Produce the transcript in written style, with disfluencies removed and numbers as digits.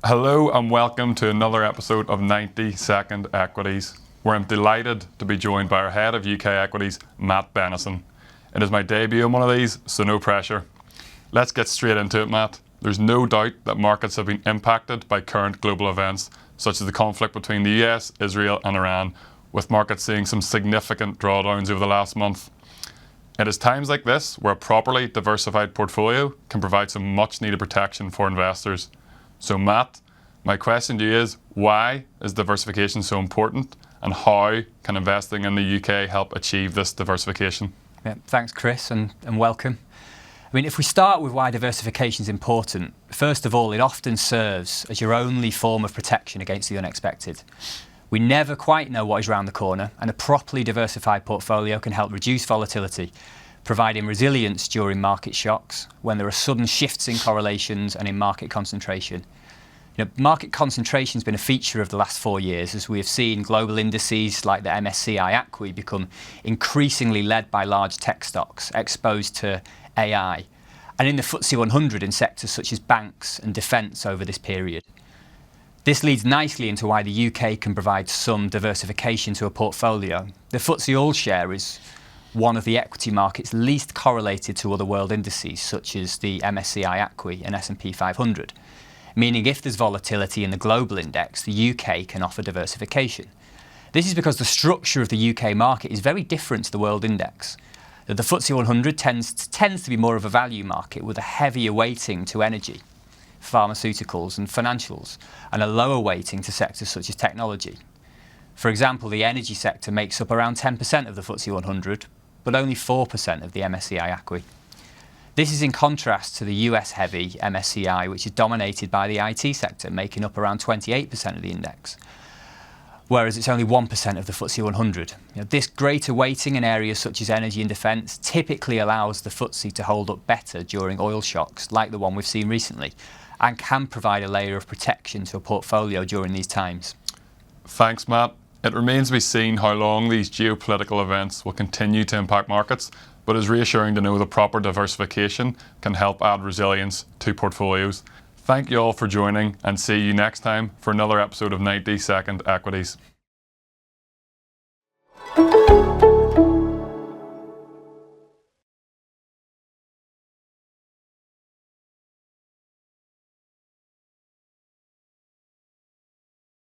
Hello and welcome to another episode of 90 Second Equities, where I'm delighted to be joined by our head of UK equities, Matt Bennison. It is my debut on one of these, so no pressure. Let's get straight into it, Matt. There's no doubt that markets have been impacted by current global events, such as the conflict between the US, Israel and Iran, with markets seeing some significant drawdowns over the last month. It is times like this where a properly diversified portfolio can provide some much needed protection for investors. So Matt, my question to you is, why is diversification so important, and how can investing in the UK help achieve this diversification? Yeah, thanks Chris, and welcome. If we start with why diversification is important, first of all, it often serves as your only form of protection against the unexpected. We never quite know what is around the corner, and a properly diversified portfolio can help reduce volatility, providing resilience during market shocks when there are sudden shifts in correlations and in market concentration. Market concentration has been a feature of the last 4 years, as we have seen global indices like the MSCI ACWI become increasingly led by large tech stocks exposed to AI, and in the FTSE 100 in sectors such as banks and defence over this period. This leads nicely into why the UK can provide some diversification to a portfolio. The FTSE All-Share is one of the equity markets least correlated to other world indices, such as the MSCI ACWI and S&P 500, meaning if there's volatility in the global index, the UK can offer diversification. This is because the structure of the UK market is very different to the world index. The FTSE 100 tends to be more of a value market with a heavier weighting to energy, pharmaceuticals and financials, and a lower weighting to sectors such as technology. For example, the energy sector makes up around 10% of the FTSE 100, but only 4% of the MSCI ACWI. This is in contrast to the US-heavy MSCI, which is dominated by the IT sector, making up around 28% of the index, whereas it's only 1% of the FTSE 100. This greater weighting in areas such as energy and defence typically allows the FTSE to hold up better during oil shocks, like the one we've seen recently, and can provide a layer of protection to a portfolio during these times. Thanks, Matt. It remains to be seen how long these geopolitical events will continue to impact markets, but it's reassuring to know that proper diversification can help add resilience to portfolios. Thank you all for joining, and see you next time for another episode of 90 Second Equities.